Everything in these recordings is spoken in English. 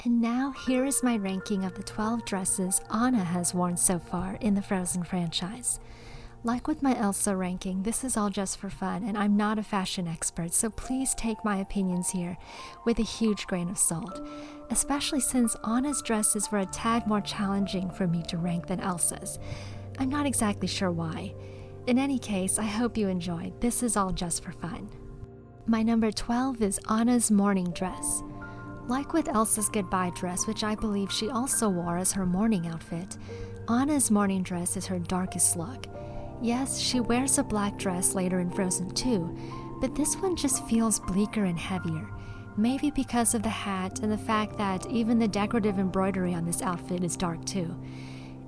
And now here is my ranking of the 12 dresses Anna has worn so far in the Frozen franchise. Like with my Elsa ranking, this is all just for fun, and I'm not a fashion expert, so please take my opinions here with a huge grain of salt, especially since Anna's dresses were a tad more challenging for me to rank than Elsa's. I'm not exactly sure why. In any case, I hope you enjoyed. This is all just for fun. My number 12 is Anna's morning dress. Like with Elsa's goodbye dress, which I believe she also wore as her morning outfit, Anna's morning dress is her darkest look. Yes, she wears a black dress later in Frozen 2, but this one just feels bleaker and heavier, maybe because of the hat and the fact that even the decorative embroidery on this outfit is dark too.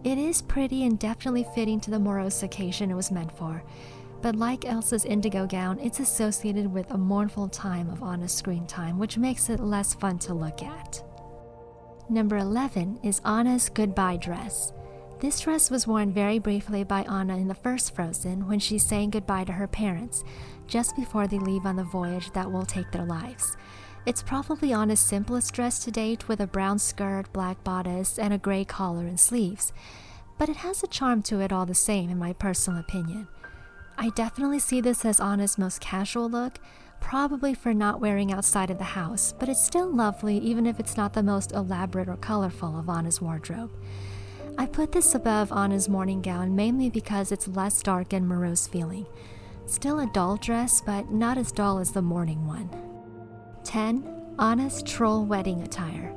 It is pretty and definitely fitting to the morose occasion it was meant for, but like Elsa's indigo gown, it's associated with a mournful time of Anna's screen time, which makes it less fun to look at. Number 11 is Anna's goodbye dress. This dress was worn very briefly by Anna in the first Frozen when she's saying goodbye to her parents, just before they leave on the voyage that will take their lives. It's probably Anna's simplest dress to date, with a brown skirt, black bodice, and a gray collar and sleeves, but it has a charm to it all the same in my personal opinion. I definitely see this as Anna's most casual look, probably for not wearing outside of the house, but it's still lovely even if it's not the most elaborate or colorful of Anna's wardrobe. I put this above Anna's morning gown mainly because it's less dark and morose feeling. Still a dull dress, but not as dull as the morning one. 10. Anna's troll wedding attire.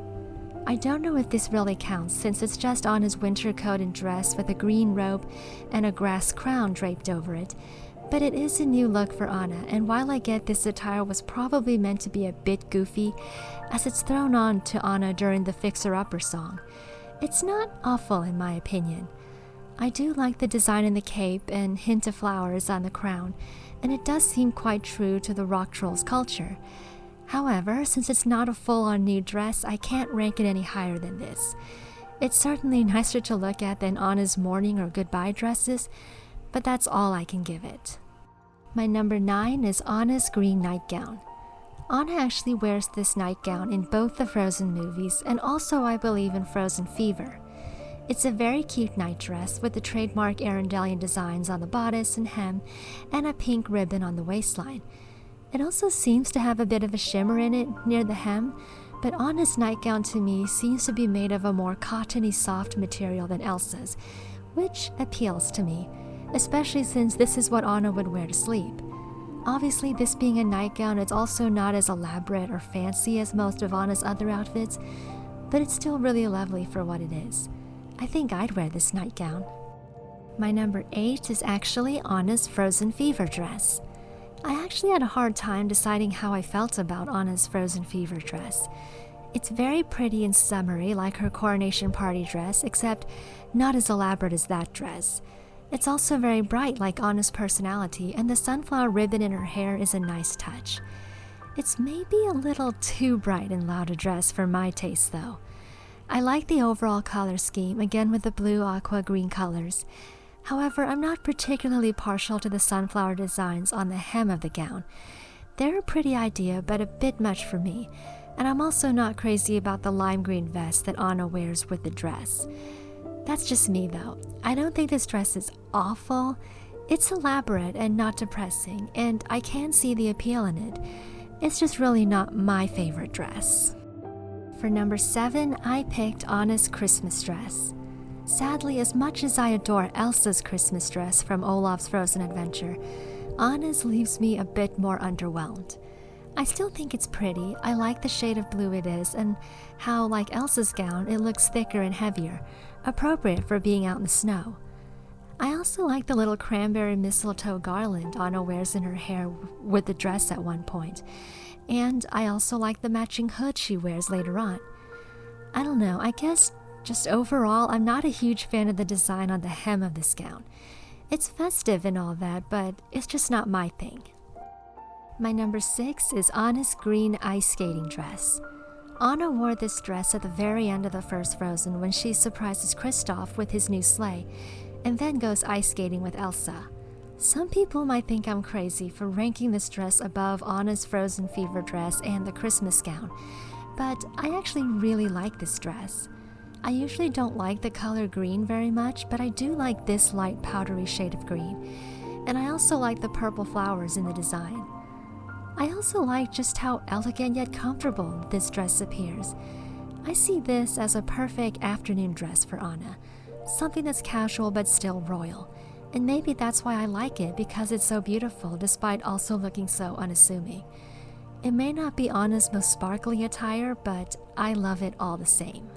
I don't know if this really counts since it's just Anna's winter coat and dress with a green robe and a grass crown draped over it, but it is a new look for Anna, and while I get this attire was probably meant to be a bit goofy as it's thrown on to Anna during the Fixer Upper song, it's not awful in my opinion. I do like the design in the cape and hint of flowers on the crown, and it does seem quite true to the rock trolls culture. However, since it's not a full-on new dress, I can't rank it any higher than this. It's certainly nicer to look at than Anna's morning or goodbye dresses, but that's all I can give it. My number 9 is Anna's green nightgown. Anna actually wears this nightgown in both the Frozen movies and also I believe in Frozen Fever. It's a very cute night dress with the trademark Arendellian designs on the bodice and hem and a pink ribbon on the waistline. It also seems to have a bit of a shimmer in it near the hem, but Anna's nightgown to me seems to be made of a more cottony soft material than Elsa's, which appeals to me, especially since this is what Anna would wear to sleep. Obviously, this being a nightgown, it's also not as elaborate or fancy as most of Anna's other outfits, but it's still really lovely for what it is. I think I'd wear this nightgown. My number 8 is actually Anna's Frozen Fever dress. I actually had a hard time deciding how I felt about Anna's Frozen Fever dress. It's very pretty and summery like her coronation party dress, except not as elaborate as that dress. It's also very bright like Anna's personality, and the sunflower ribbon in her hair is a nice touch. It's maybe a little too bright and loud a dress for my taste though. I like the overall color scheme, again with the blue, aqua, green colors. However, I'm not particularly partial to the sunflower designs on the hem of the gown. They're a pretty idea, but a bit much for me, and I'm also not crazy about the lime green vest that Anna wears with the dress. That's just me though. I don't think this dress is awful. It's elaborate and not depressing, and I can see the appeal in it. It's just really not my favorite dress. For number 7, I picked Anna's Christmas dress. Sadly, as much as I adore Elsa's Christmas dress from Olaf's Frozen Adventure, Anna's leaves me a bit more underwhelmed. I still think it's pretty. I like the shade of blue it is and how, like Elsa's gown, it looks thicker and heavier, appropriate for being out in the snow. I also like the little cranberry mistletoe garland Anna wears in her hair with the dress at one point, and I also like the matching hood she wears later on. I don't know, I guess just overall, I'm not a huge fan of the design on the hem of this gown. It's festive and all that, but it's just not my thing. My number 6 is Anna's green ice skating dress. Anna wore this dress at the very end of the first Frozen when she surprises Kristoff with his new sleigh, and then goes ice skating with Elsa. Some people might think I'm crazy for ranking this dress above Anna's Frozen Fever dress and the Christmas gown, but I actually really like this dress. I usually don't like the color green very much, but I do like this light powdery shade of green. And I also like the purple flowers in the design. I also like just how elegant yet comfortable this dress appears. I see this as a perfect afternoon dress for Anna, something that's casual but still royal. And maybe that's why I like it, because it's so beautiful despite also looking so unassuming. It may not be Anna's most sparkly attire, but I love it all the same.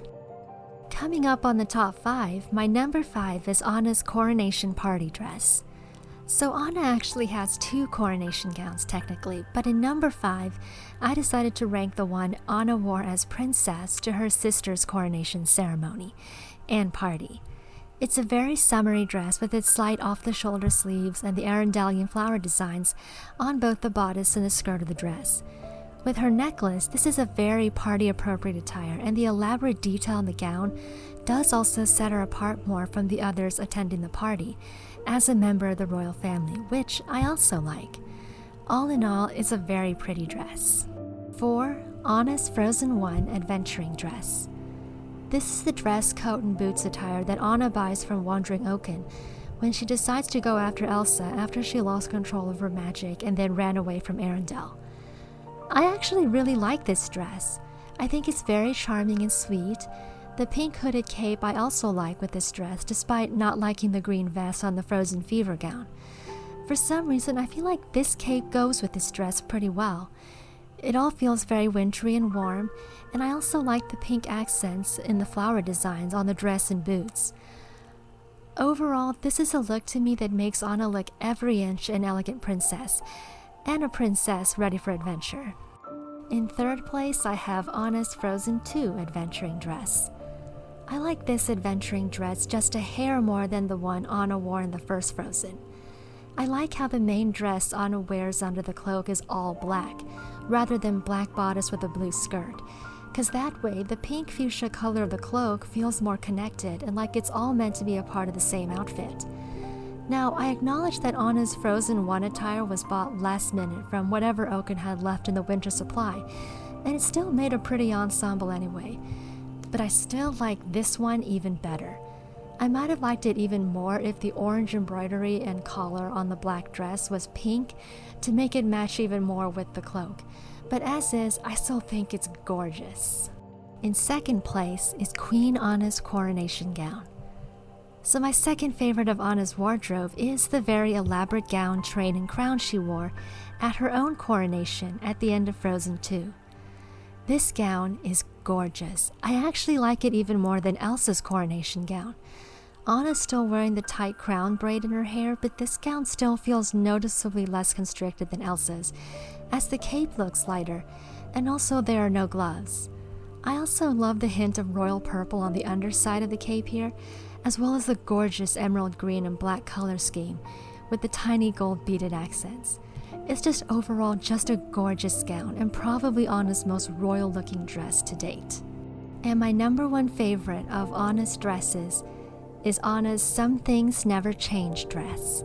Coming up on the top 5, my number 5 is Anna's coronation party dress. So Anna actually has 2 coronation gowns technically, but in number 5, I decided to rank the one Anna wore as princess to her sister's coronation ceremony and party. It's a very summery dress with its slight off-the-shoulder sleeves and the Arundelian flower designs on both the bodice and the skirt of the dress. With her necklace, this is a very party-appropriate attire, and the elaborate detail in the gown does also set her apart more from the others attending the party, as a member of the royal family, which I also like. All in all, it's a very pretty dress. 4. Anna's Frozen 1 Adventuring Dress. This is the dress, coat, and boots attire that Anna buys from Wandering Oaken when she decides to go after Elsa after she lost control of her magic and then ran away from Arendelle. I actually really like this dress. I think it's very charming and sweet. The pink hooded cape I also like with this dress, despite not liking the green vest on the Frozen Fever gown. For some reason, I feel like this cape goes with this dress pretty well. It all feels very wintry and warm, and I also like the pink accents in the flower designs on the dress and boots. Overall, this is a look to me that makes Anna look every inch an elegant princess, and a princess ready for adventure. In third place, I have Anna's Frozen 2 Adventuring Dress. I like this adventuring dress just a hair more than the one Anna wore in the first Frozen. I like how the main dress Anna wears under the cloak is all black, rather than black bodice with a blue skirt, because that way the pink fuchsia color of the cloak feels more connected and like it's all meant to be a part of the same outfit. Now, I acknowledge that Anna's Frozen 1 attire was bought last minute from whatever Oaken had left in the winter supply, and it still made a pretty ensemble anyway, but I still like this one even better. I might have liked it even more if the orange embroidery and collar on the black dress was pink to make it match even more with the cloak, but as is, I still think it's gorgeous. In second place is Queen Anna's coronation gown. So my second favorite of Anna's wardrobe is the very elaborate gown, train, and crown she wore at her own coronation at the end of Frozen 2. This gown is gorgeous. I actually like it even more than Elsa's coronation gown. Anna's still wearing the tight crown braid in her hair, but this gown still feels noticeably less constricted than Elsa's, as the cape looks lighter, and also there are no gloves. I also love the hint of royal purple on the underside of the cape here, as well as the gorgeous emerald green and black color scheme with the tiny gold beaded accents. It's just overall just a gorgeous gown and probably Anna's most royal looking dress to date. And my number 1 favorite of Anna's dresses is Anna's Some Things Never Change dress.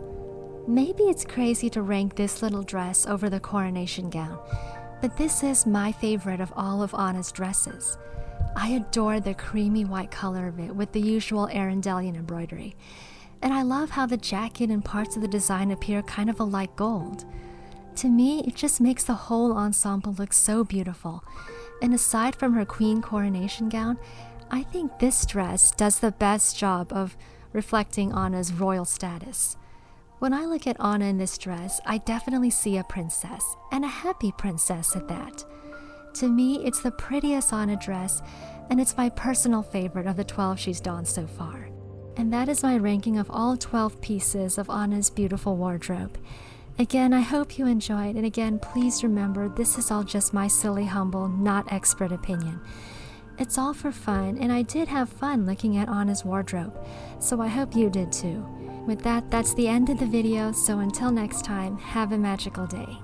Maybe it's crazy to rank this little dress over the coronation gown, but this is my favorite of all of Anna's dresses. I adore the creamy white color of it with the usual Arundelian embroidery, and I love how the jacket and parts of the design appear kind of a light gold. To me, it just makes the whole ensemble look so beautiful, and aside from her queen coronation gown, I think this dress does the best job of reflecting Anna's royal status. When I look at Anna in this dress, I definitely see a princess, and a happy princess at that. To me, it's the prettiest Anna dress, and it's my personal favorite of the 12 she's donned so far. And that is my ranking of all 12 pieces of Anna's beautiful wardrobe. Again, I hope you enjoyed, and again, please remember, this is all just my silly, humble, not expert opinion. It's all for fun, and I did have fun looking at Anna's wardrobe, so I hope you did too. With that, that's the end of the video, so until next time, have a magical day.